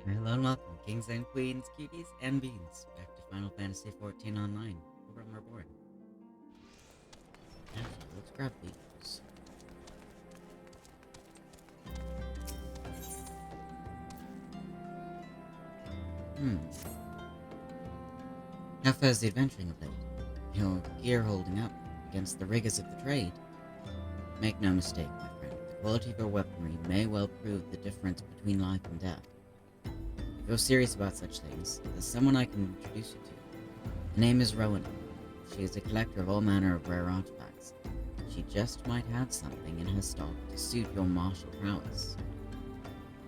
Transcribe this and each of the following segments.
Hello and welcome, kings and queens, cuties and beans, back to Final Fantasy XIV Online, over at Reborn. Actually, let's grab these. Hmm. How fares the adventuring of late? Your gear holding up against the rigors of the trade? Make no mistake, my friend, the quality of your weaponry may well prove the difference between life and death. If you're serious about such things, there's someone I can introduce you to. Her name is Rowan. She is a collector of all manner of rare artifacts. She just might have something in her stock to suit your martial prowess.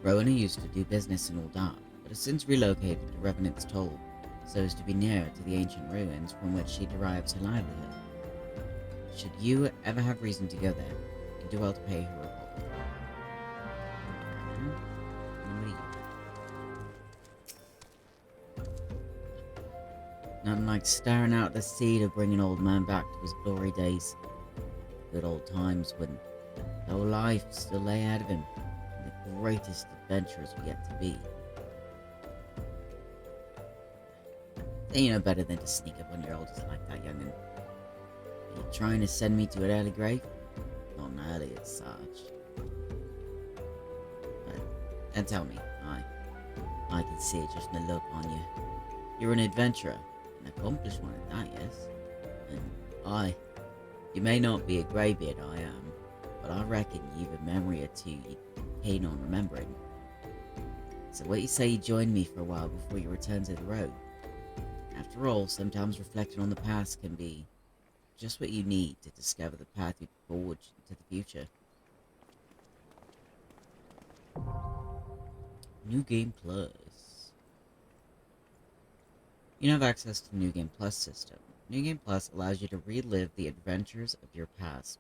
Rowena used to do business in Ul'dah, but has since relocated to Revenant's Toll, so as to be nearer to the ancient ruins from which she derives her livelihood. Should you ever have reason to go there, you do well to pay her a call. Nothing like staring out the sea to bring an old man back to his glory days. Good old times when no life still lay ahead of him, and the greatest adventurers were yet to be. Ain't no better than to sneak up on your elders like that, young'un. Are you trying to send me to an early grave? Not an early as such. And tell me, I can see it just in the look on you. You're an adventurer, an accomplished one at that, yes? And you may not be a greybeard, I am, but I reckon you've a memory or two you're keen on remembering. So what you say you join me for a while before you return to the road? After all, sometimes reflecting on the past can be just what you need to discover the path you forward into the future. New Game Plus. You have access to the New Game Plus system. New Game Plus allows you to relive the adventures of your past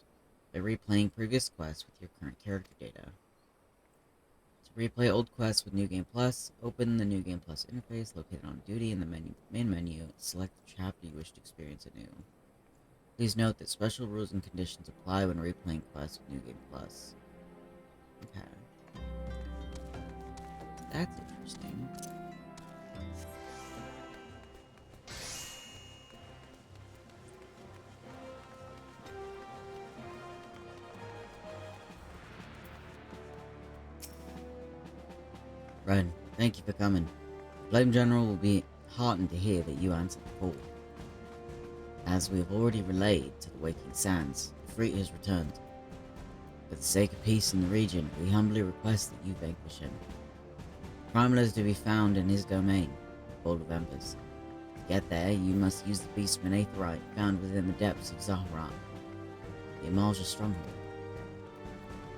by replaying previous quests with your current character data. To replay old quests with New Game Plus, open the New Game Plus interface located on duty in the main menu and select the chapter you wish to experience anew. Please note that special rules and conditions apply when replaying quests with New Game Plus. Okay. That's interesting. Ren, thank you for coming. Flame General will be heartened to hear that you answered the call. As we have already relayed to the Waking Sands, the fleet has returned. For the sake of peace in the region, we humbly request that you vanquish him. Primal is to be found in his domain, Bowl of Embers. To get there, you must use the Beastman Aetherite found within the depths of Zaharan, the Amalja stronghold.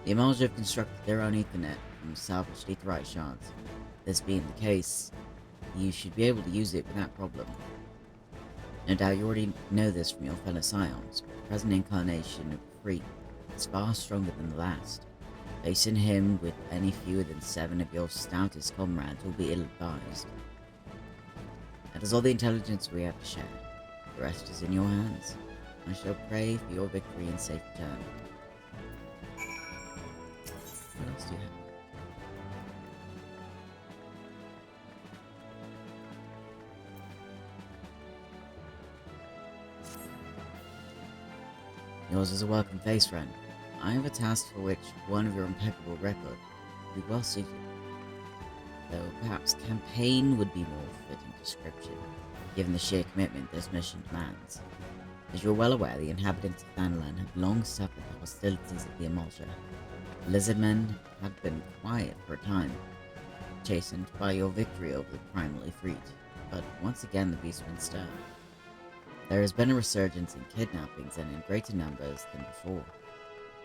The Amalja have constructed their own Ethernet from salvaged Aetherite shards. This being the case, you should be able to use it without problem. No doubt you already know this from your fellow Scions, but the present incarnation of the Free is far stronger than the last. Facing him with any fewer than 7 of your stoutest comrades will be ill-advised. That is all the intelligence we have to share. The rest is in your hands. I shall pray for your victory and safe return. What else do you have? Yours is a welcome face, friend. I have a task for which one of your impeccable record would be well suited. Though perhaps campaign would be more fitting description, given the sheer commitment this mission demands. As you are well aware, the inhabitants of Thanalan have long suffered the hostilities of the Amalja. The Lizardmen have been quiet for a time, chastened by your victory over the Primal Ifrit, but once again the Beastmen stir. There has been a resurgence in kidnappings and in greater numbers than before.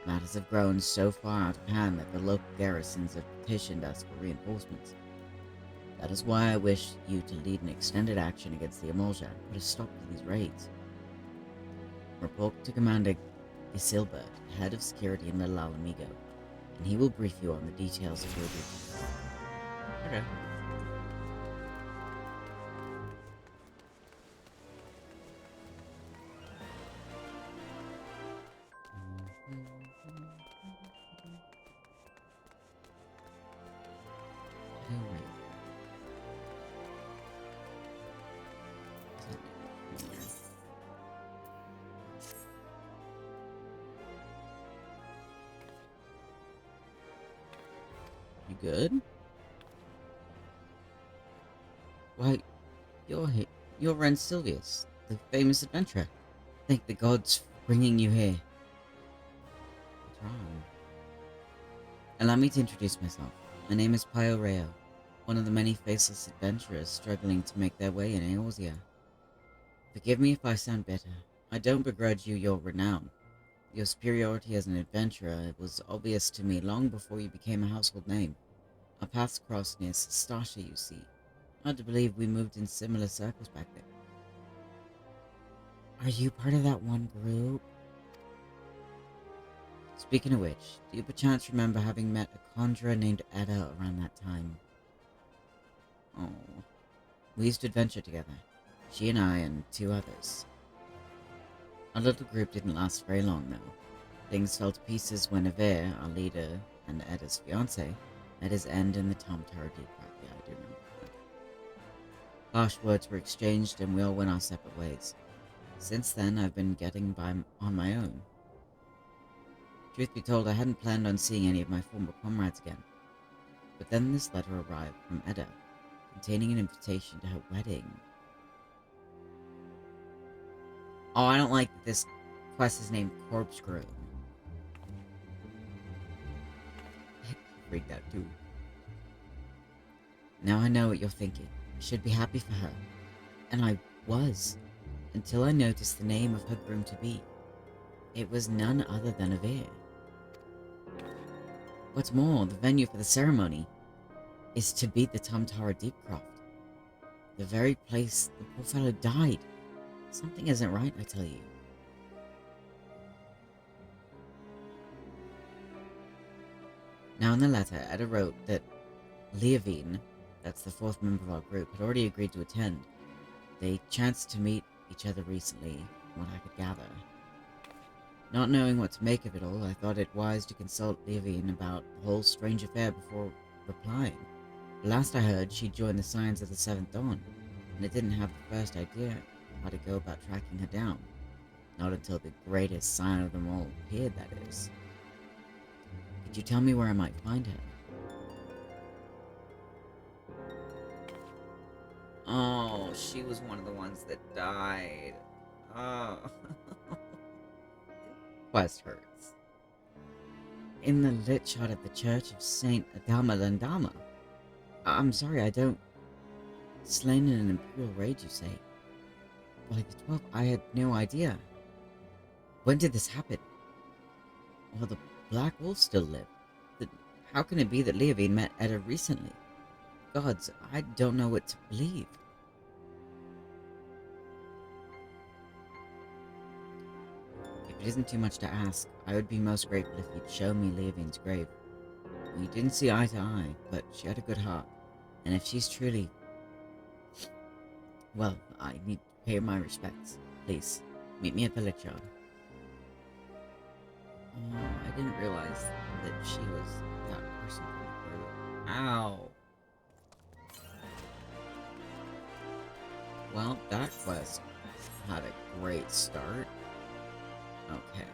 Matters have grown so far out of hand that the local garrisons have petitioned us for reinforcements. That is why I wish you to lead an extended action against the Amalja and put a stop to these raids. Report to Commander Isilbert, head of security in Little Alamigo, and he will brief you on the details of your duty. Okay. good? Why, you're Ren Silvius, the famous adventurer. Thank the gods for bringing you here. What's wrong? Allow me to introduce myself. My name is Eorzea, one of the many faceless adventurers struggling to make their way in Eorzea. Forgive me if I sound bitter. I don't begrudge you your renown. Your superiority as an adventurer was obvious to me long before you became a household name. Our paths crossed near Stasha, you see. Hard to believe we moved in similar circles back then. Are you part of that one group? Speaking of which, do you perchance remember having met a conjurer named Edda around that time? Oh. We used to adventure together. She and I and 2 others. Our little group didn't last very long, though. Things fell to pieces when Eorzea, our leader, and Edda's fiancé, met his end in the Tom Tower Deep Park. Yeah, I do remember that. Harsh words were exchanged and we all went our separate ways. Since then, I've been getting by on my own. Truth be told, I hadn't planned on seeing any of my former comrades again. But then this letter arrived from Edda, containing an invitation to her wedding. Oh, I don't like that this quest is named Corpse Groom. Freaked out too. Now I know what you're thinking. I should be happy for her. And I was. Until I noticed the name of her groom-to-be. It was none other than Eorzea. What's more, the venue for the ceremony is to be the Tumtara Deepcroft. The very place the poor fellow died. Something isn't right, I tell you. Now in the letter, Edda wrote that Leovine, that's the 4th member of our group, had already agreed to attend. They chanced to meet each other recently, from what I could gather. Not knowing what to make of it all, I thought it wise to consult Leovine about the whole strange affair before replying. The last I heard, she joined the Scions of the 7th Dawn, and I didn't have the first idea how to go about tracking her down. Not until the greatest scion of them all appeared, that is. Could you tell me where I might find her? Oh, she was one of the ones that died. Oh. Quest hurts. In the lit shot at the Church of Saint Adama Landama. I'm sorry, I don't... Slain in an imperial raid, you say? By the 12th, I had no idea. When did this happen? Well, the Black Wolf still lived. How can it be that Leovine met Edda recently? Gods, I don't know what to believe. If it isn't too much to ask, I would be most grateful if you'd show me Leovine's grave. We didn't see eye to eye, but she had a good heart. And if she's truly... Well, I need to pay her my respects. Please, meet me at the lit yard. Oh, I didn't realize that she was that person from the group. Ow! Well, that quest had a great start. Okay.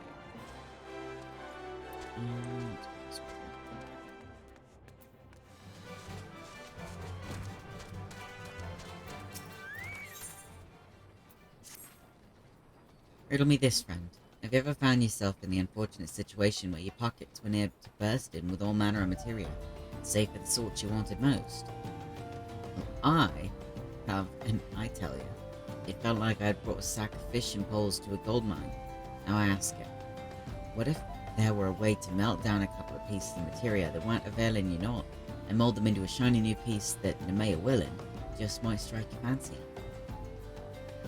Riddle me this, friend. Have you ever found yourself in the unfortunate situation where your pockets were near to burst in with all manner of material, save for the sort you wanted most? Well, I have, and I tell you, it felt like I had brought a sack of fishing poles to a gold mine. Now I ask you, what if there were a way to melt down a couple of pieces of material that weren't availing you naught, and mold them into a shiny new piece that, Nemea willing, just might strike your fancy?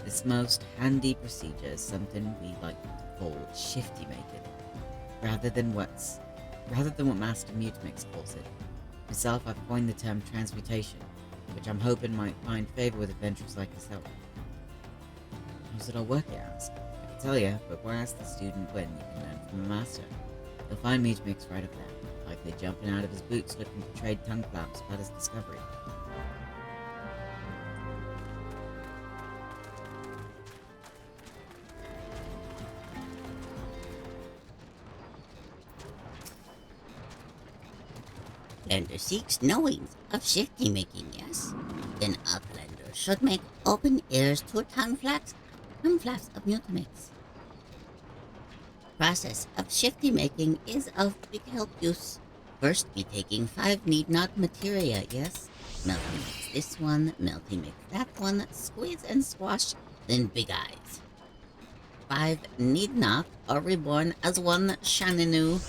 This most handy procedure is something we like to call shifty making, rather than what Master Mutemix calls it. Myself, I've coined the term transmutation, which I'm hoping might find favor with adventurers like yourself. How's it all work, you ask? I can tell you, but where ask the student when you can learn from a master. You'll find Mutemix right up there, likely jumping out of his boots looking to trade tongue flaps about his discovery. Outlander seeks knowings of shifty making, yes? Then Outlander should make open ears to tongue flaps of Mutamix. Process of shifty making is of big help use. First be taking 5 need not materia, yes? Melty mix this one, melty mix that one, squeeze and squash, then big eyes. 5 need not are reborn as one Shaninu.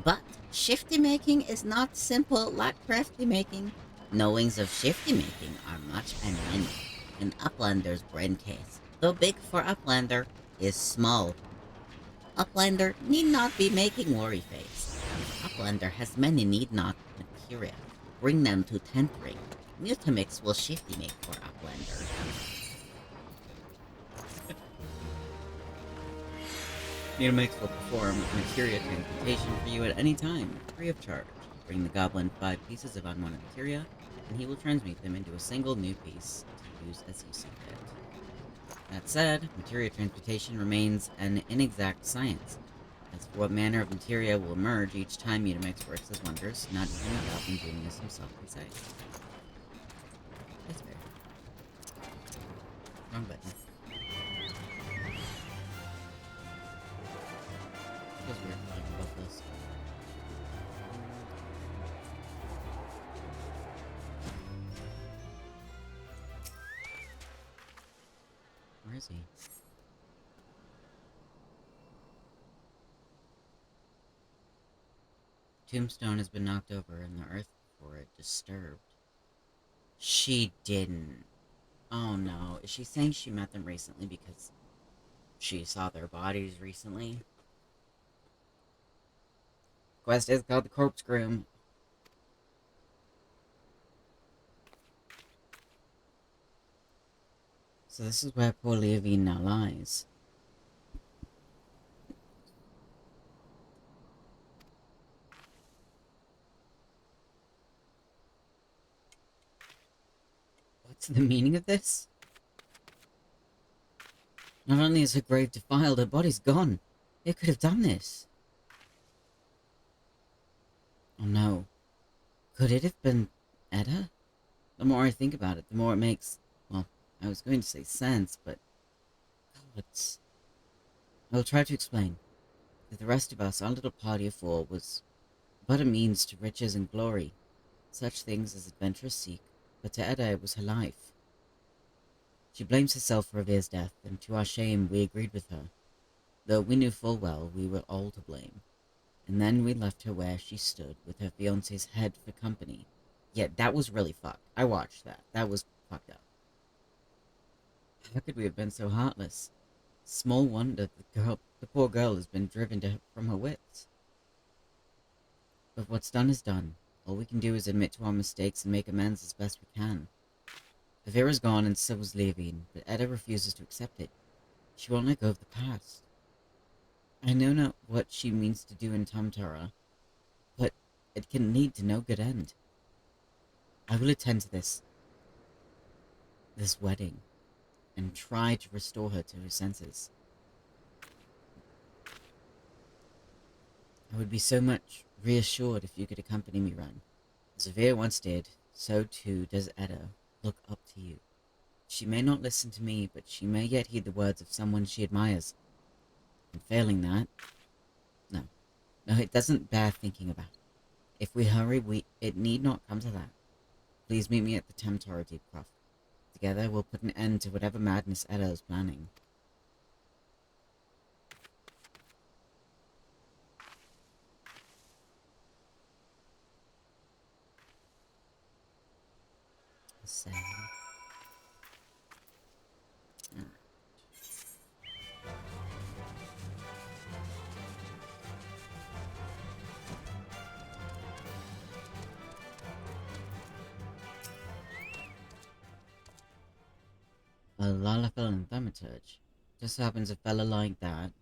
But shifty making is not simple like crafty making. Knowings of shifty making are much and many. An Uplander's brain case, though big for Uplander, is small. Uplander need not be making worry face. Uplander has many need not materia. Bring them to 10th ring. Mutamix will shifty make for Uplander. Mutamix will perform materia transmutation for you at any time, free of charge. Bring the goblin 5 pieces of unwanted materia, and he will transmute them into a single new piece to use as you see fit. That said, materia transmutation remains an inexact science. As for what manner of materia will emerge each time Mutamix works his wonders, not even the goblin genius himself can say. That's fair. Wrong button. Feels weird talking about this. Where is he? Tombstone has been knocked over and the earth before it disturbed. She didn't. Oh no. Is she saying she met them recently because she saw their bodies recently? Quest is called the Corpse Groom. So this is where poor Leovine now lies. What's the meaning of this? Not only is her grave defiled, her body's gone. Who could have done this? Oh no. Could it have been Edda? The more I think about it, the more it makes... Well, I was going to say sense, but... Gods. I will try to explain. To the rest of us, our little party of 4 was but a means to riches and glory. Such things as adventurers seek, but to Edda it was her life. She blames herself for Revere's death, and to our shame we agreed with her, though we knew full well we were all to blame. And then we left her where she stood, with her fiancé's head for company. Yeah, that was really fucked. I watched that. That was fucked up. How could we have been so heartless? Small wonder the poor girl has been driven from her wits. But what's done is done. All we can do is admit to our mistakes and make amends as best we can. Avera's gone and so was Leovine, but Edda refuses to accept it. She won't let go of the past. I know not what she means to do in Tamtara, but it can lead to no good end. I will attend to this wedding, and try to restore her to her senses. I would be so much reassured if you could accompany me, Ren. As Avera once did, so too does Edda look up to you. She may not listen to me, but she may yet heed the words of someone she admires. And failing that... No, it doesn't bear thinking about. If we hurry, it need not come to that. Please meet me at the Temtora Deepcroft. Together we'll put an end to whatever madness Edda is planning. Sad. A Lalafell and Thaumaturge. Just so happens a fella like that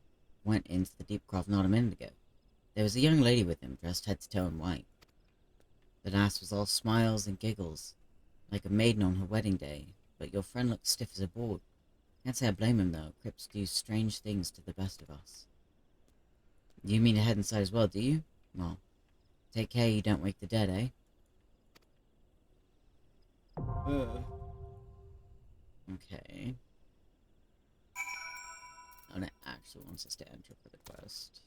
went into the Deepcroft not a minute ago. There was a young lady with him, dressed head to toe in white. The lass was all smiles and giggles, like a maiden on her wedding day, but your friend looked stiff as a board. Can't say I blame him, though. Crips do strange things to the best of us. You mean to head inside as well, do you? Well, take care you don't wake the dead, eh? Okay. Oh, it actually wants us to enter for the quest.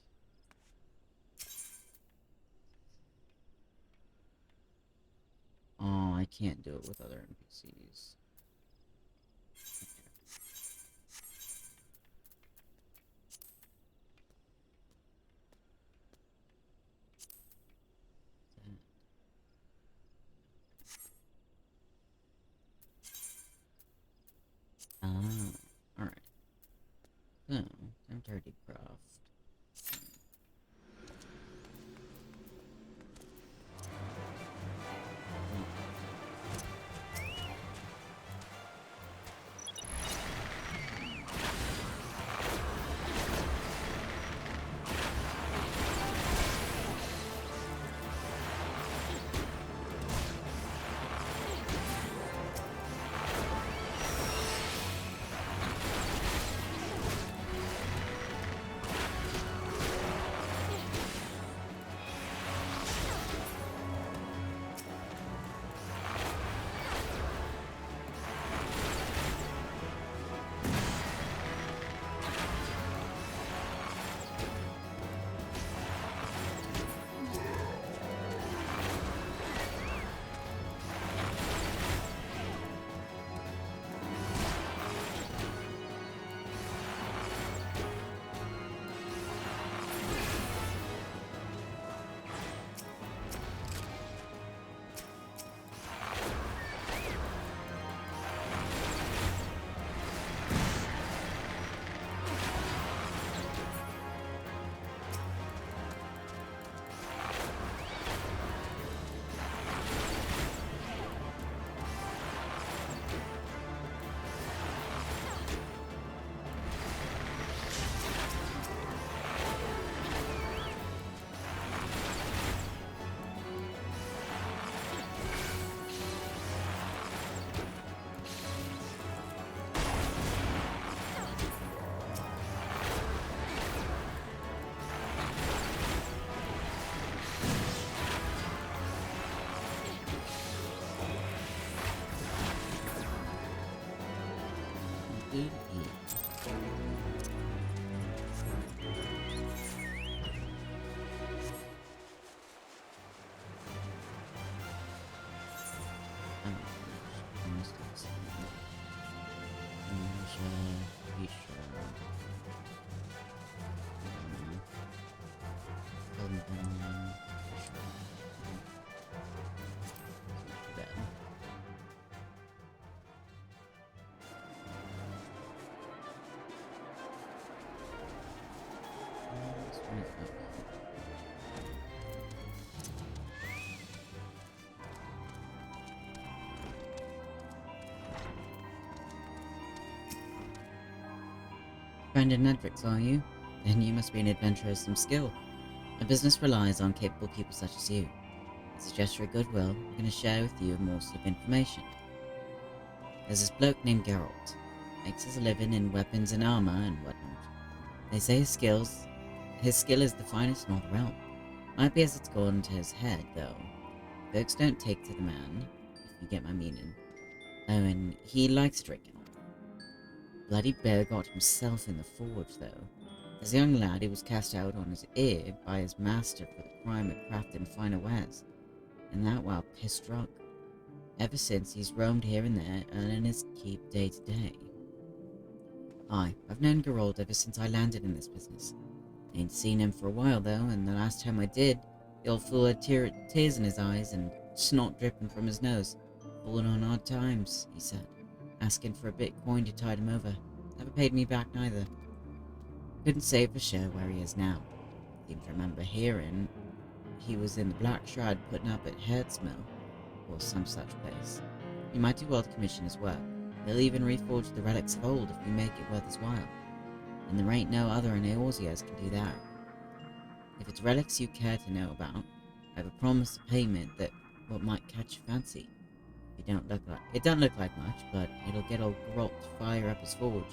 Oh, I can't do it with other NPCs. Ah, alright. So, time to already craft. Good Brandon Nedricks, are you? Then you must be an adventurer of some skill. My business relies on capable people such as you. As a gesture of goodwill, I'm going to share with you a morsel of information. There's this bloke named Geralt. Makes his living in weapons and armor and whatnot. They say his skill is the finest in all the realm. Might be as it's gone to his head, though. Folks don't take to the man, if you get my meaning. Oh, and he likes drinking. Bloody bear got himself in the forge, though. As a young lad, he was cast out on his ear by his master for the crime of crafting finer wares, and that while pissed drunk. Ever since, he's roamed here and there, earning his keep day to day. I've known Geralt ever since I landed in this business. Ain't seen him for a while, though, and the last time I did, the old fool had tears in his eyes and snot dripping from his nose. Falling on hard times, he said, asking for a bit coin to tide him over. Never paid me back neither. Couldn't say for sure where he is now. Seem to remember hearing he was in the Black Shroud putting up at Hertzmill, or some such place. You might do well to commission his work. He'll even reforge the relics of old if you make it worth his while. And there ain't no other in Eorzea can do that. If it's relics you care to know about, I have a promise of payment that what might catch your fancy. It don't look like much, but it'll get old Geralt to fire up his forge.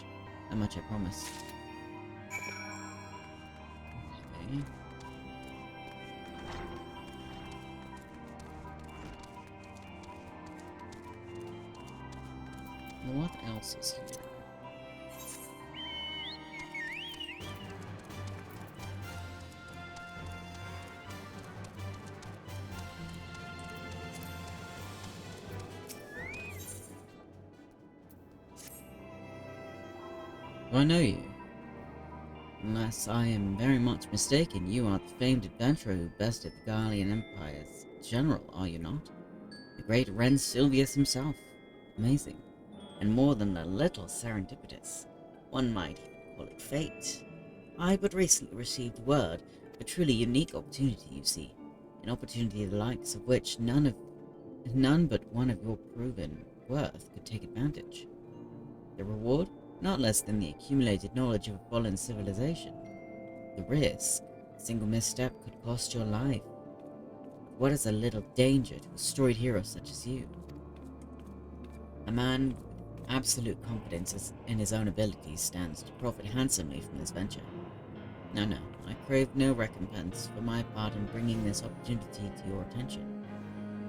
That much I promise. Okay. Okay. What else is here? Do I know you? Unless I am very much mistaken, you are the famed adventurer who bested the Garlean Empire's general, are you not? The great Ren Silvius himself. Amazing. And more than a little serendipitous. One might even call it fate. I but recently received word of a truly unique opportunity, you see. An opportunity the likes of which none but one of your proven worth could take advantage. The reward? Not less than the accumulated knowledge of a fallen civilization. The risk? A single misstep could cost your life. What is a little danger to a storied hero such as you? A man with absolute confidence in his own abilities stands to profit handsomely from this venture. No, I crave no recompense for my part in bringing this opportunity to your attention.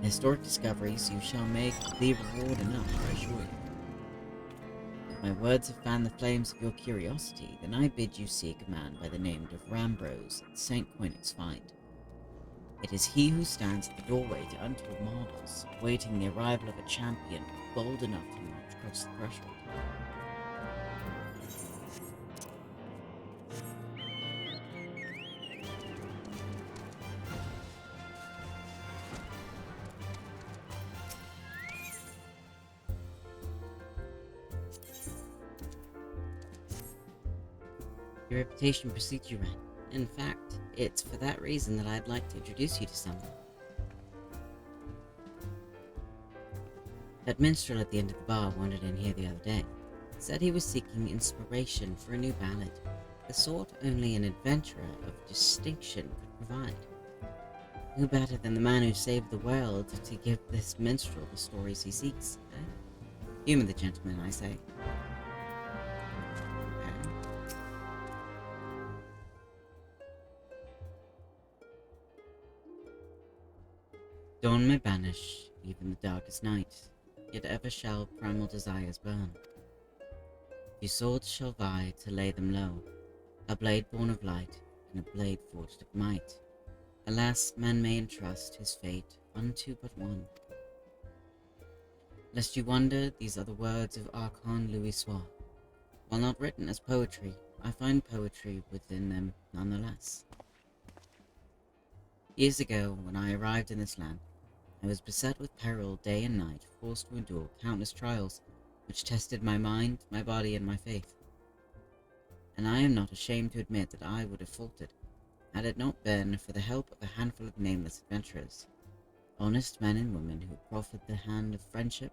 Historic discoveries you shall make the reward enough, I assure you. If my words have fanned the flames of your curiosity, then I bid you seek a man by the name of Rambrose at St. Quinix's Find. It is he who stands at the doorway to untold marvels, awaiting the arrival of a champion bold enough to march across the threshold. Your reputation precedes you, Ren. In fact, it's for that reason that I'd like to introduce you to someone. That minstrel at the end of the bar wandered in here the other day. Said he was seeking inspiration for a new ballad, the sort only an adventurer of distinction could provide. Who better than the man who saved the world to give this minstrel the stories he seeks, eh? Humour the gentleman, I say. Dawn may banish even the darkest night, yet ever shall primal desires burn. Few swords shall vie to lay them low, a blade born of light and a blade forged of might. Alas, man may entrust his fate unto but one. Lest you wonder, these are the words of Archon Louisoix. While not written as poetry, I find poetry within them nonetheless. Years ago, when I arrived in this land, I was beset with peril day and night, forced to endure countless trials, which tested my mind, my body, and my faith. And I am not ashamed to admit that I would have faltered, had it not been for the help of a handful of nameless adventurers, honest men and women who proffered the hand of friendship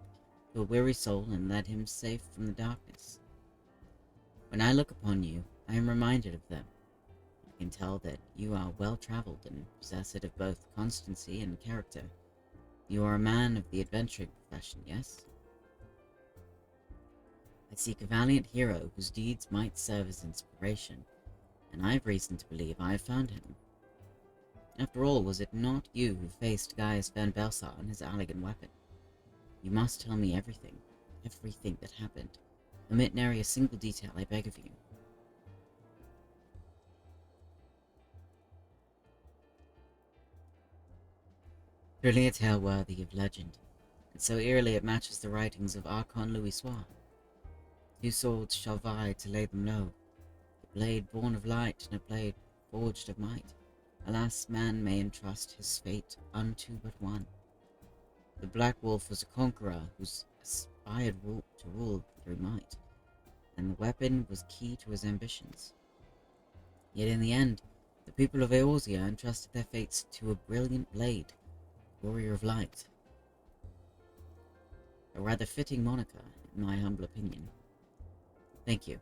to a weary soul and led him safe from the darkness. When I look upon you, I am reminded of them. I can tell that you are well-travelled and possessed of both constancy and character. You are a man of the adventuring profession, yes? I seek a valiant hero whose deeds might serve as inspiration, and I have reason to believe I have found him. After all, was it not you who faced Gaius Van Belsar and his elegant weapon? You must tell me everything that happened. Omit nary a single detail, I beg of you. Truly a tale worthy of legend, and so eerily it matches the writings of Archon Louisoix. Two swords shall vie to lay them low, a blade born of light and a blade forged of might. Alas, man may entrust his fate unto but one. The Black Wolf was a conqueror whose aspired to rule through might, and the weapon was key to his ambitions. Yet in the end, the people of Eorzea entrusted their fates to a brilliant blade, warrior of light. A rather fitting moniker, in my humble opinion. Thank you.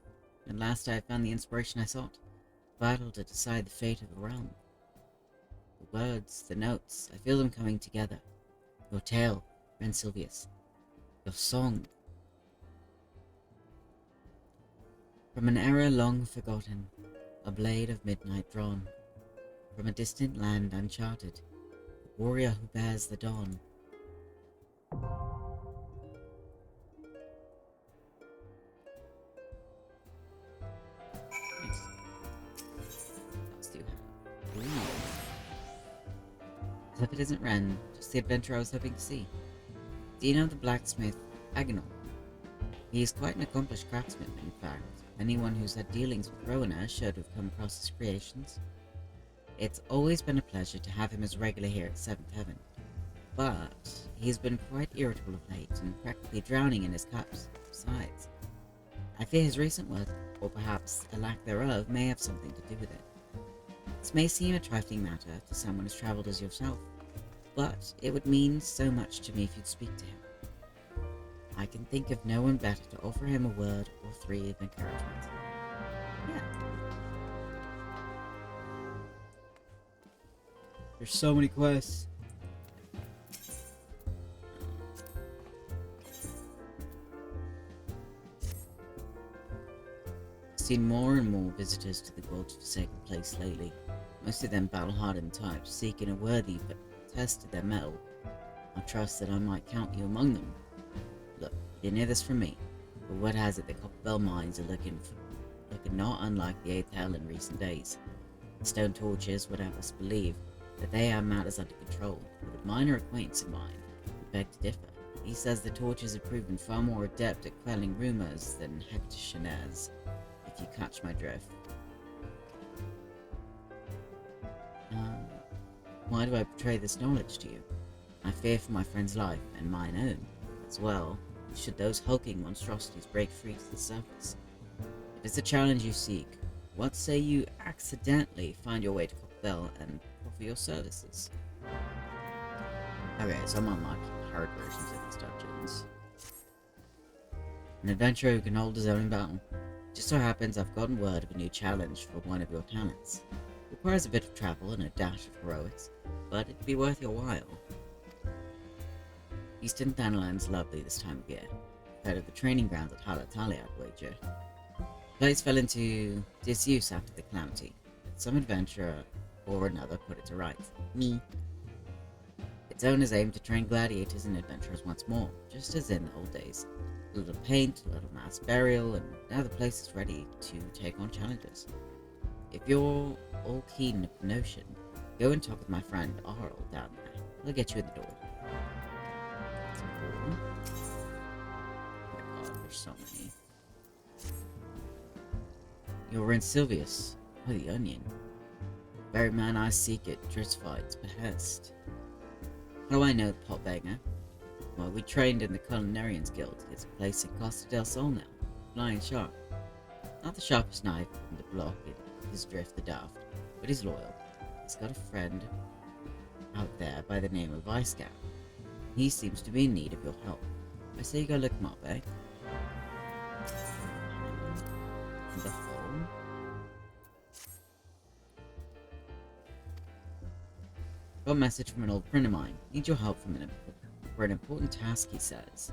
At last I have found the inspiration I sought, vital to decide the fate of a realm. The words, the notes, I feel them coming together. Your tale, Ren Silvius. Your song. From an era long forgotten, a blade of midnight drawn, from a distant land uncharted, the warrior who bears the dawn. Nice. What else do you have? Ooh. As if it isn't Ren, just the adventure I was hoping to see. Do you know the blacksmith, Agonal? He is quite an accomplished craftsman, in fact. Anyone who's had dealings with Rowena is sure to have come across his creations. It's always been a pleasure to have him as regular here at 7th Heaven, but he's been quite irritable of late and practically drowning in his cups. Besides, I fear his recent work, or perhaps a lack thereof, may have something to do with it. This may seem a trifling matter to someone as travelled as yourself, but it would mean so much to me if you'd speak to him. I can think of no one better to offer him a word or three of encouragement. Yeah. There's so many quests. I've seen more and more visitors to the God's Forsaken place lately. Most of them battle-hardened types, seeking a worthy but test to their mettle. I trust that I might count you among them. Look, you didn't hear this from me, but word has it that Copperbell mines are looking not unlike the 8th Hell in recent days. The stone torches would have us believe that they have matters under control, but a minor acquaintance of mine would beg to differ. He says the torches have proven far more adept at quelling rumours than Hector Chenez, if you catch my drift. Why do I betray this knowledge to you? I fear for my friend's life, and mine own, as well, should those hulking monstrosities break free to the surface. If it's a challenge you seek, what say you accidentally find your way to Copperbell and offer your services? Okay, so I'm unlocking hard versions of these dungeons. An adventurer who can hold his own in battle. Just so happens I've gotten word of a new challenge for one of your talents. Requires a bit of travel and a dash of heroics, but it'd be worth your while. Eastern Thanaland's lovely this time of year, compared to the training grounds at Halatali, I'd wager. The place fell into disuse after the calamity, but some adventurer or another put it to rights. Me. Its owners aim to train gladiators and adventurers once more, just as in the old days. A little paint, a little mass burial, and now the place is ready to take on challenges. If you're all keen of the notion, go and talk with my friend Arl down there. He'll get you in the door. That's important. Oh my god, there's so many. You're in Silvius, or the Onion. The very man I seek at Drisfight's behest. How do I know the potbagger? Well, we trained in the Culinarians Guild. He has a place in Costa del Sol now. Flying sharp. Not the sharpest knife in the block in his drift the daft, but he's loyal. He's got a friend out there by the name of Viscount. He seems to be in need of your help. I say you go look him up, eh? In the hole. Got a message from an old friend of mine. Need your help for an important task, he says.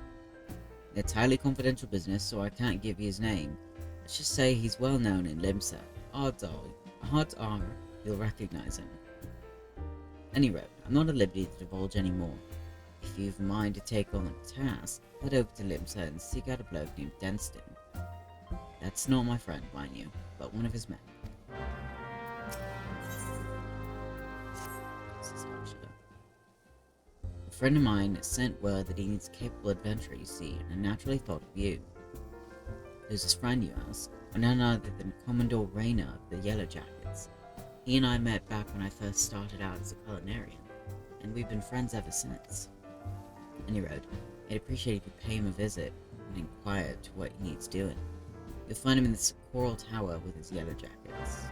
It's highly confidential business, so I can't give you his name. Let's just say he's well known in Limsa. Odds are you'll recognize him. Anyway, I'm not at liberty to divulge any more. If you've a mind to take on the task, head over to Limsa and seek out a bloke named Denston. That's not my friend, mind you, but one of his men. A friend of mine sent word that he needs a capable adventurer, you see, and I naturally thought of you. Who's his friend, you ask? Well, none other than Commodore Rayner of the Yellow Jackets. He and I met back when I first started out as a culinarian, and we've been friends ever since. Anyway, I'd appreciate if you pay him a visit and inquire to what he needs doing. You'll find him in the Coral Tower with his Yellow Jackets.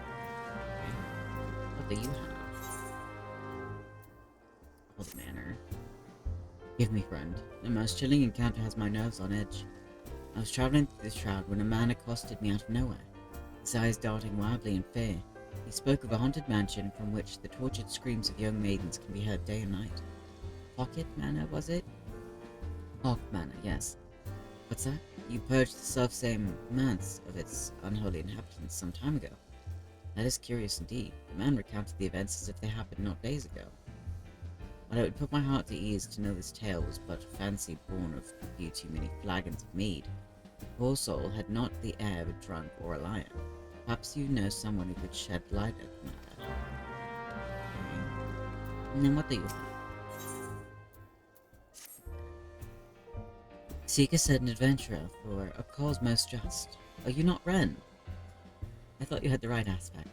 Okay. What do you have? Oh, the manor. Give me, friend. The most chilling encounter has my nerves on edge. I was travelling through the shroud when a man accosted me out of nowhere, his eyes darting wildly in fear. He spoke of a haunted mansion from which the tortured screams of young maidens can be heard day and night. Pocket Manor, was it? Hawk Manor, yes. What's that? You purged the self-same manse of its unholy inhabitants some time ago. That is curious indeed. The man recounted the events as if they happened not days ago. But it would put my heart to ease to know this tale was but fancy born of a few too many flagons of mead. The poor soul had not the air of a drunk or a liar. Perhaps you know someone who could shed light at the matter. And then what do you think? Seek a certain adventurer for a cause most just. Are you not Ren? I thought you had the right aspect.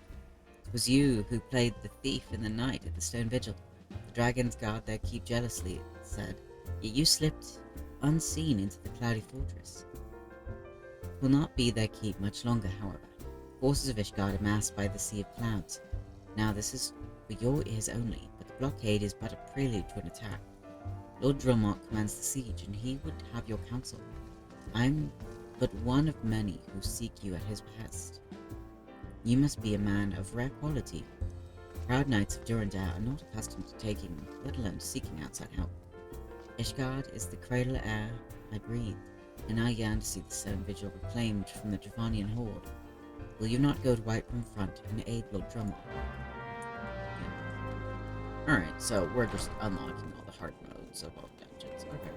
It was you who played the thief in the night at the stone vigil. The dragons guard their keep jealously, it said. Yet you slipped unseen into the cloudy fortress. Will not be their keep much longer, however. Forces of Ishgard amassed by the sea of clouds. Now this is for your ears only, but the blockade is but a prelude to an attack. Lord Dromont commands the siege, and he would have your counsel. I am but one of many who seek you at his behest. You must be a man of rare quality. Proud knights of Durandar are not accustomed to taking, let alone seeking outside help. Ishgard is the cradle air I breathe, and I yearn to see the stone vigil reclaimed from the Dravanian horde. Will you not go to Whiterun front and aid Lord Dromont? Yeah. Alright, so we're just unlocking all the hard modes of all dungeons. Okay.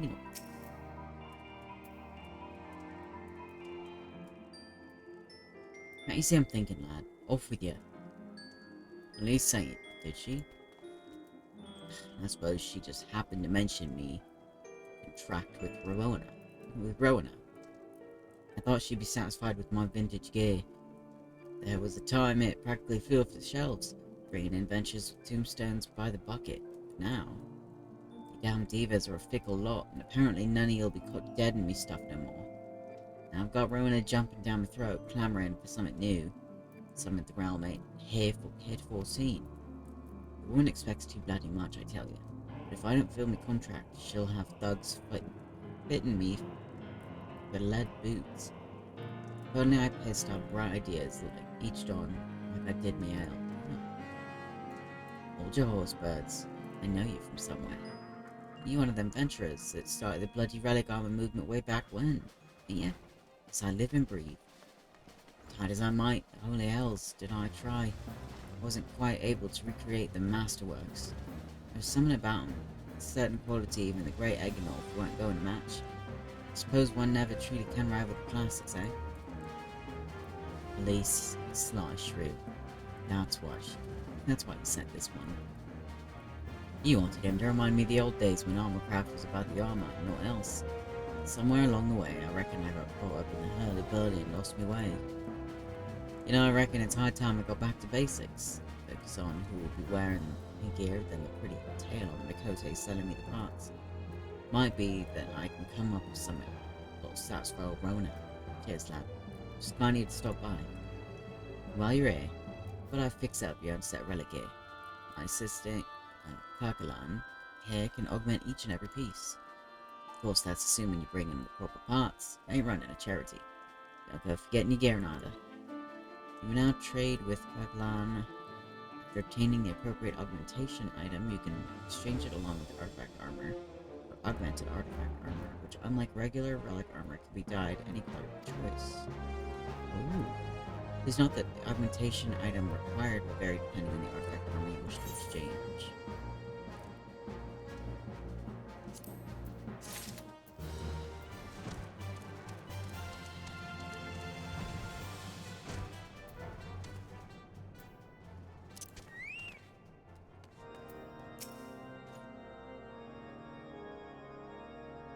You know. Now you see I'm thinking, lad. Off with you. At least say it, did she? I suppose she just happened to mention me contract with Rowena. I thought she'd be satisfied with my vintage gear. There was a time it practically flew off the shelves, bringing in ventures with tombstones by the bucket. But now, the damn divas are a fickle lot, and apparently none of you'll be caught dead in me stuff no more. Now I've got Rowena jumping down my throat, clamoring for something new, something the realm ain't heretofore seen. The woman expects too bloody much, I tell you. But if I don't fill my contract, she'll have thugs fitting me for lead boots. If only I pissed off bright ideas like each dawn, like I did me ale. Hold your horse, birds. I know you from somewhere. You one of them venturers that started the bloody relic armor movement way back when, ain't ya? Yes, I live and breathe. Tried as I might, holy hells, did I try. I wasn't quite able to recreate the masterworks. There was something about them, a certain quality even the great Eggenolf weren't going to match. I suppose one never truly can rival the classics, eh? Elise, sly shrew. That's why you sent this one. You wanted him to remind me of the old days when armorcraft was about the armor and naught else. Somewhere along the way, I reckon I got caught up in the hurly-burly and lost my way. You know, I reckon it's high time I got back to basics. Focus on who will be wearing my gear, then the pretty tail on the Mikote selling me the parts. Might be that I can come up with something that'll satisfy old Rona. Cheers, lad. Just kind of you to stop by. While you're here, but I've fixed up your unset relic gear. My assistant, Karkalan, here can augment each and every piece. Of course, that's assuming you bring in the proper parts. I ain't running a charity. Don't go forgetting your gear neither. You will now trade with Karkalan. After obtaining the appropriate augmentation item, you can exchange it along with artifact armor, or augmented artifact armor, which unlike regular relic armor can be dyed any color of choice. Ooh. Please note that the augmentation item required will vary depending on the artifact armor you wish to exchange.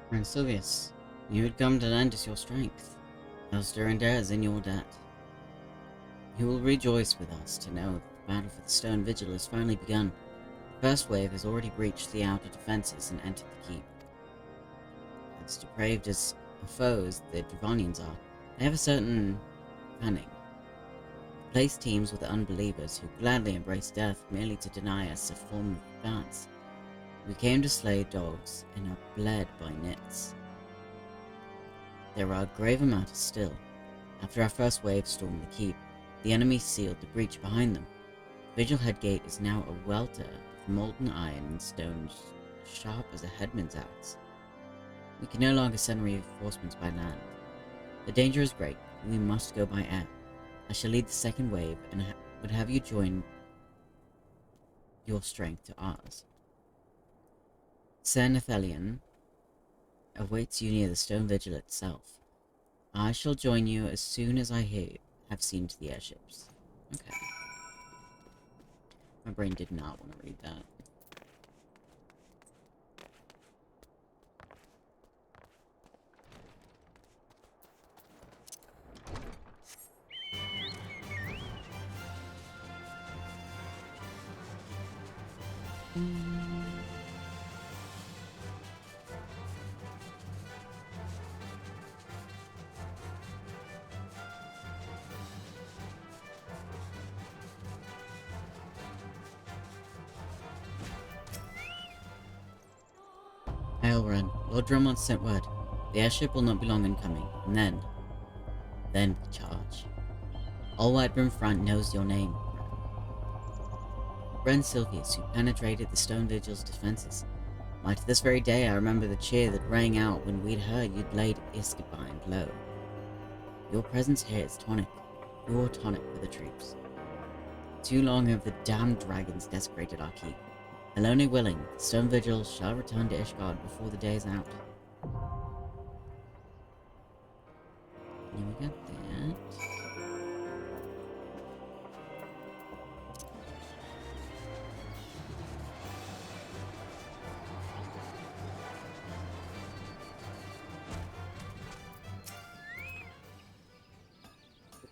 Friend Sylvius, you had come to lend us your strength. Else Durandar is in your debt. You will rejoice with us to know that the battle for the Stone Vigil has finally begun. The first wave has already breached the outer defenses and entered the keep. As depraved as a foe as the Dravanians are, they have a certain cunning. The place teems with unbelievers who gladly embrace death merely to deny us a form of advance. We came to slay dogs and are bled by nits. There are a grave amount still. After our first wave stormed the keep, the enemy sealed the breach behind them. Vigil Head Gate is now a welter of molten iron and stones sharp as a headman's axe. We can no longer send reinforcements by land. The danger is great, and we must go by air. I shall lead the second wave, and would have you join your strength to ours. Sir Nathalion awaits you near the stone vigil itself. I shall join you as soon as I have seen to the airships. Okay. My brain did not want to read that. Hail, Ren. Lord Drummond sent word. The airship will not be long in coming, and then we charge. All Whitebrim Front knows your name, Ren Sylvius, who penetrated the Stone Vigil's defenses. Why, to this very day I remember the cheer that rang out when we'd heard you'd laid Iskabind low. Your presence here is tonic. Your tonic for the troops. Too long have the damned dragons desecrated our keep. Alone willing, the Stone Vigil shall return to Ishgard before the day is out. Here we got that.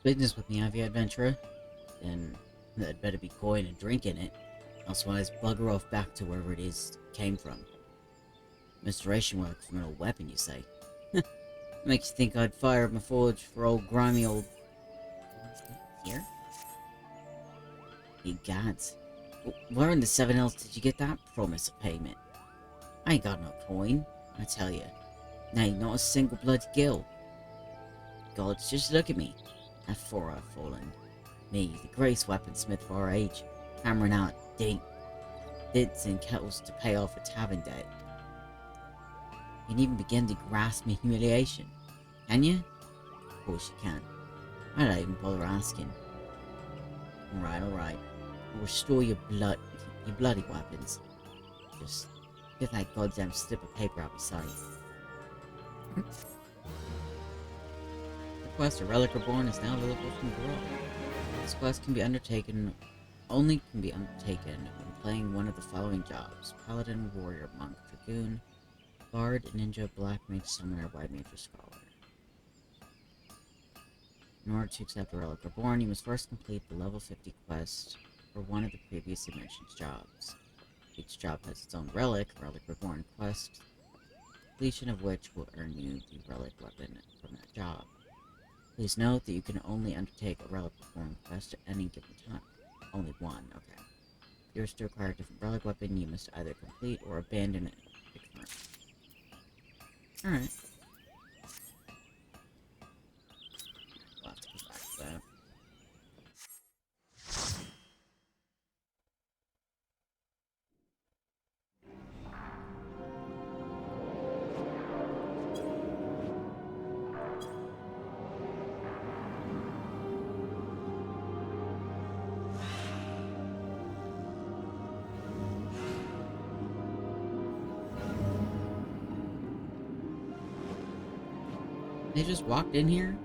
Business with me, have you, adventurer? Then there'd better be coin and drink in it. Elsewise, bugger off back to wherever it is came from. Restoration work from an old weapon, you say? Makes you think I'd fire up my forge for old grimy old... Here? Ye gods. Where in the Seven Hells did you get that promise of payment? I ain't got no coin, I tell you. Nay, not a single blood gill. Gods, just look at me. That four I've fallen. Me, the greatest weaponsmith of our age, hammering out dids and kettles to pay off a tavern debt. You can even begin to grasp my humiliation. Can you? Of course you can. I don't even bother asking. Alright. I'll restore your bloody weapons. Just get that goddamn slip of paper out beside you. The quest, A Relic Reborn, is now available from Groom. This quest can be undertaken when playing one of the following jobs: Paladin, Warrior, Monk, Dragoon, Bard, Ninja, Black Mage, Summoner, White Mage, or Scholar. In order to accept A Relic Reborn, you must first complete the level 50 quest for one of the previously mentioned jobs. Each job has its own relic, Relic Reborn quest, completion of which will earn you the relic weapon from that job. Please note that you can only undertake a Relic Reborn quest at any given time. Only one, okay. If you wish to acquire a different relic weapon, you must either complete or abandon it. Alright. We'll have to go back to that. They just walked in here?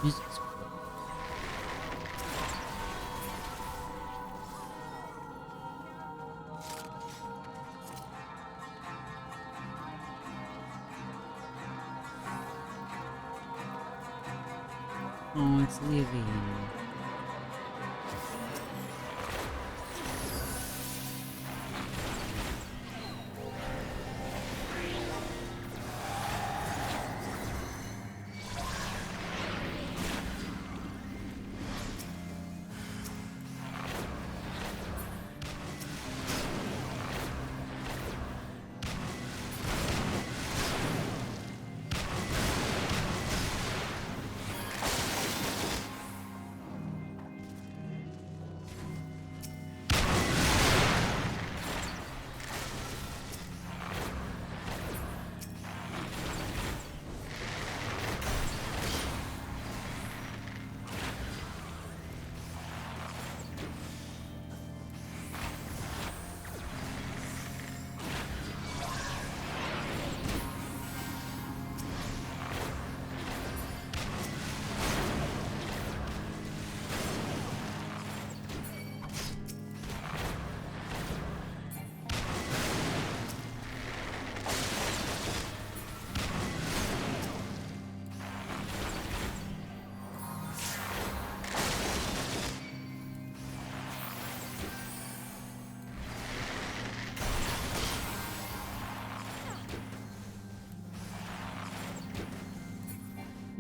Music's cool. Oh, it's leaving.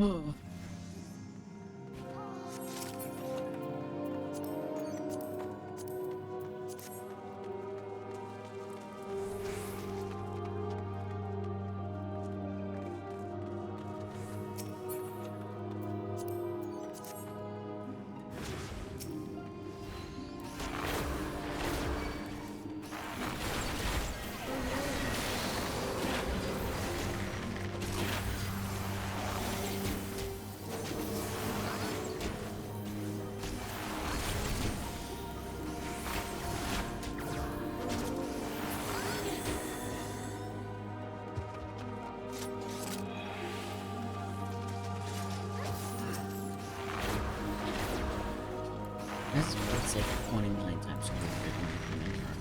Oh. That's let's say 20 million times quicker than the human heart.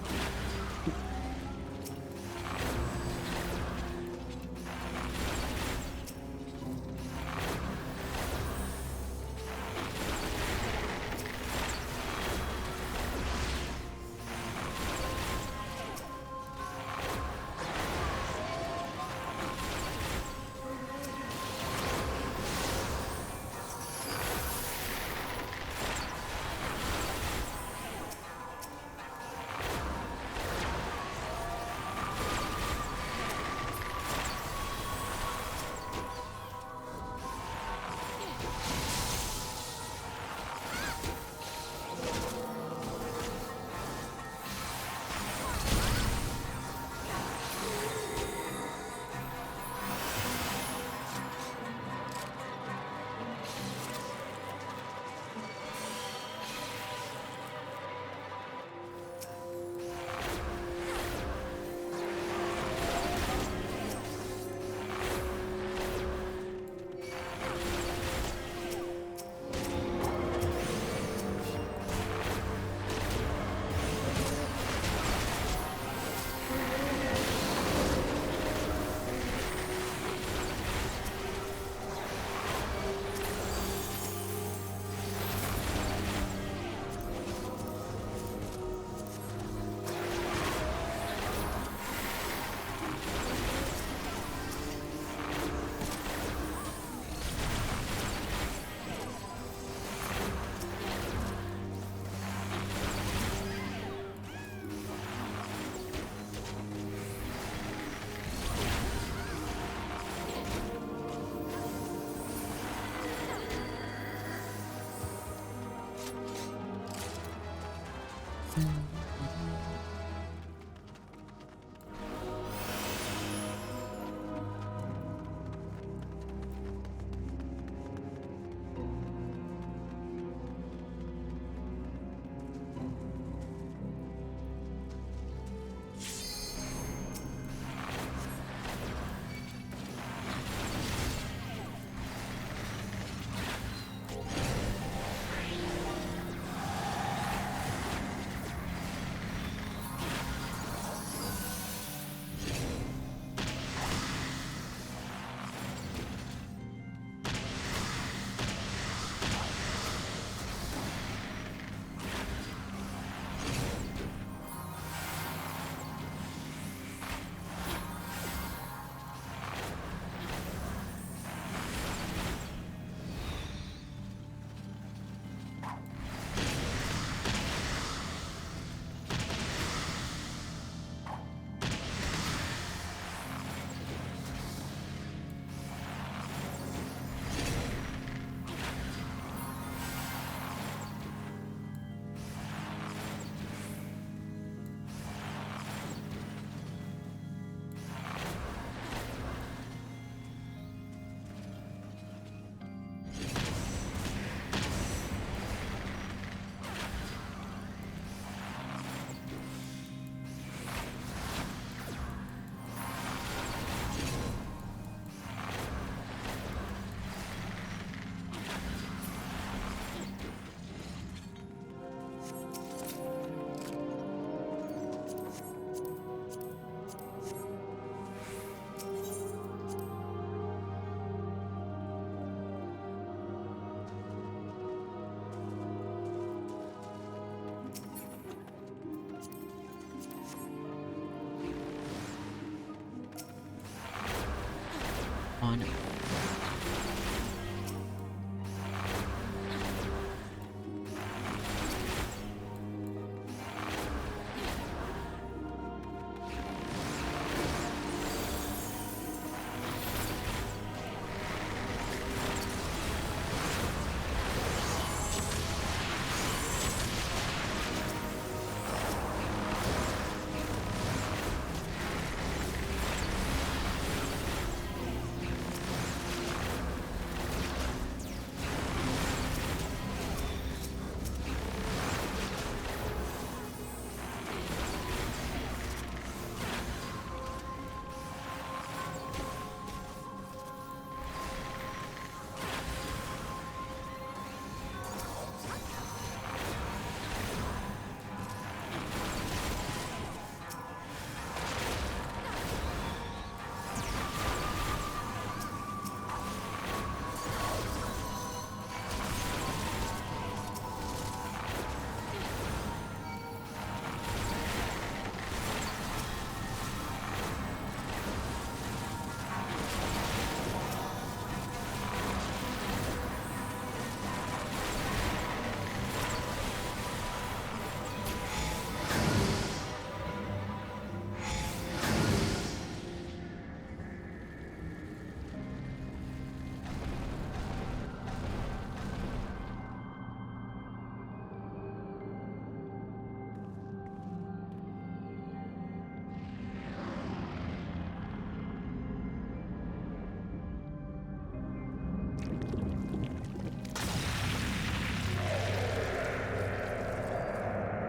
honor.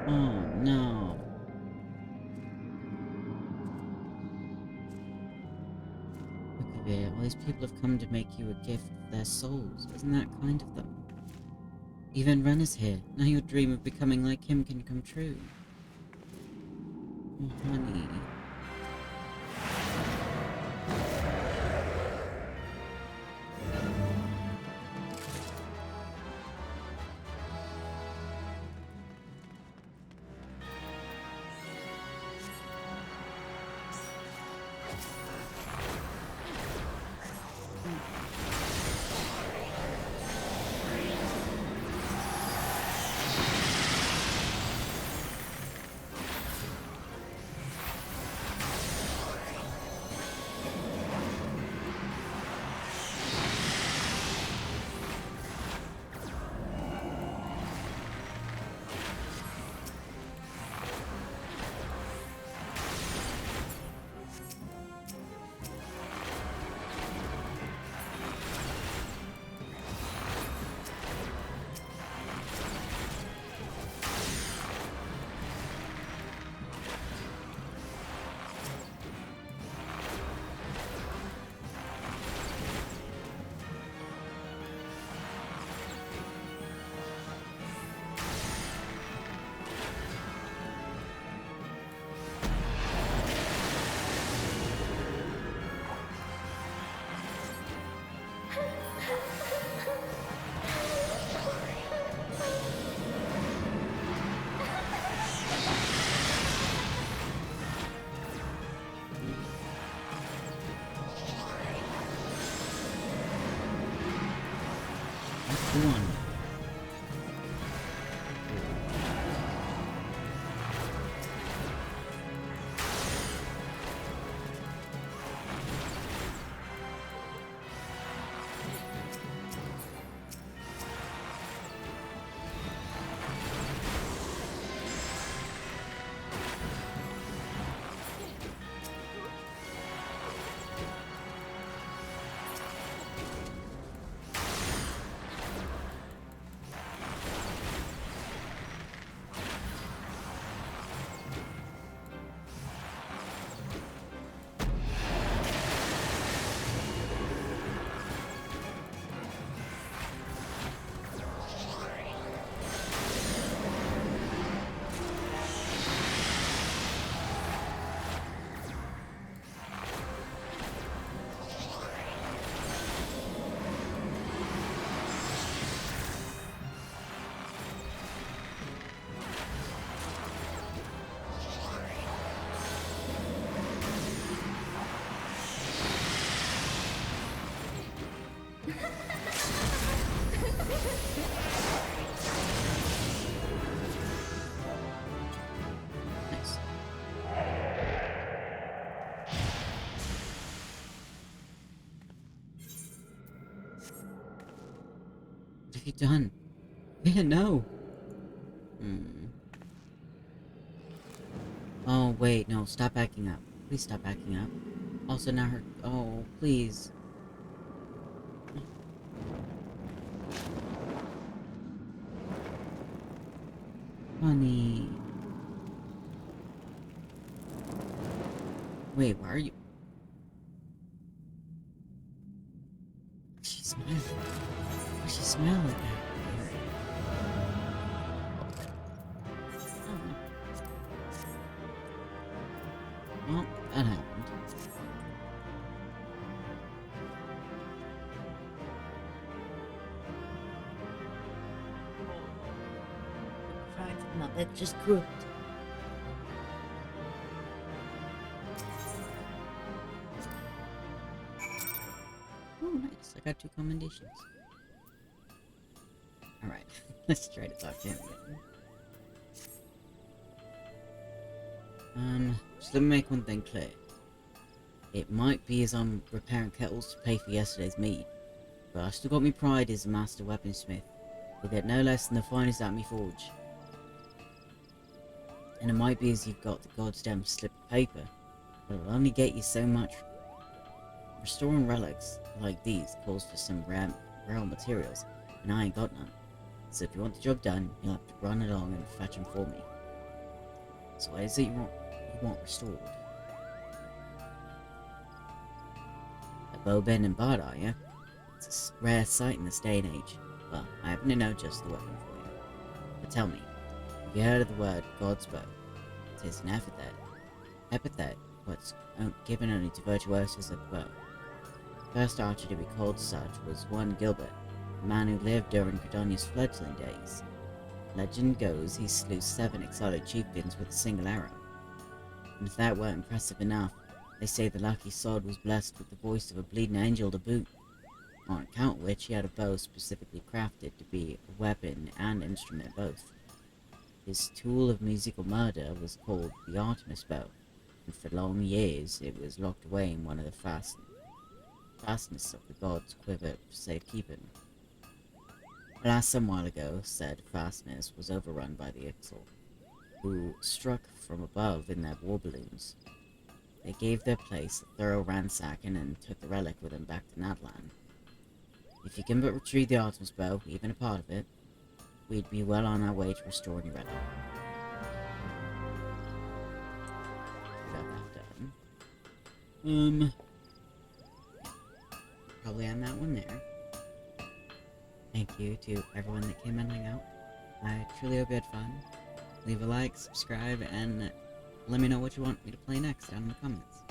Oh no. Look at it, all these people have come to make you a gift of their souls. Isn't that kind of them? Even Ren is here. Now your dream of becoming like him can come true. Oh, honey. Come on. have you done? Yeah, no. Hmm. Oh, wait, no, stop backing up. Please stop backing up. Also, now her. Oh, please. Honey. Wait, why are you. She smiled. She smiled at that. Well, that happened. My back just crooked. Oh, nice. I got 2 commendations. Alright, let's try to talk to him again. Just let me make one thing clear. It might be as I'm repairing kettles to pay for yesterday's meat, but I still got me pride as a master weaponsmith. You'll get no less than the finest at me forge. And it might be as you've got the goddamn slip of paper, but it'll only get you so much. Restoring relics like these calls for some rare materials, and I ain't got none. So if you want the job done, you'll have to run along and fetch them for me. So what is it you want restored? A bow, bend, and bard, are you? It's a rare sight in this day and age. Well, I happen to know just the weapon for you. But tell me, have you heard of the word God's bow? It is an epithet. Epithet, what's given only to virtuosos of the bow. The first archer to be called such was one Gilbert, a man who lived during Credonia's fledgling days. Legend goes he slew 7 exiled chieftains with a single arrow. And if that weren't impressive enough, they say the lucky sword was blessed with the voice of a bleeding angel to boot, on account of which he had a bow specifically crafted to be a weapon and instrument both. His tool of musical murder was called the Artemis bow, and for long years it was locked away in one of the fastnesses of the gods' quiver for safekeeping. Alas, some while ago, said fastness was overrun by the XIV, who struck from above in their war balloons. They gave their place a thorough ransacking and took the relic with them back to Nadland. If you can but retrieve the Artemis bow, even a part of it, we'd be well on our way to restoring your relic. Got that done. Probably end that one there. Thank you to everyone that came and hung out. I truly hope you had fun. Leave a like, subscribe, and let me know what you want me to play next down in the comments.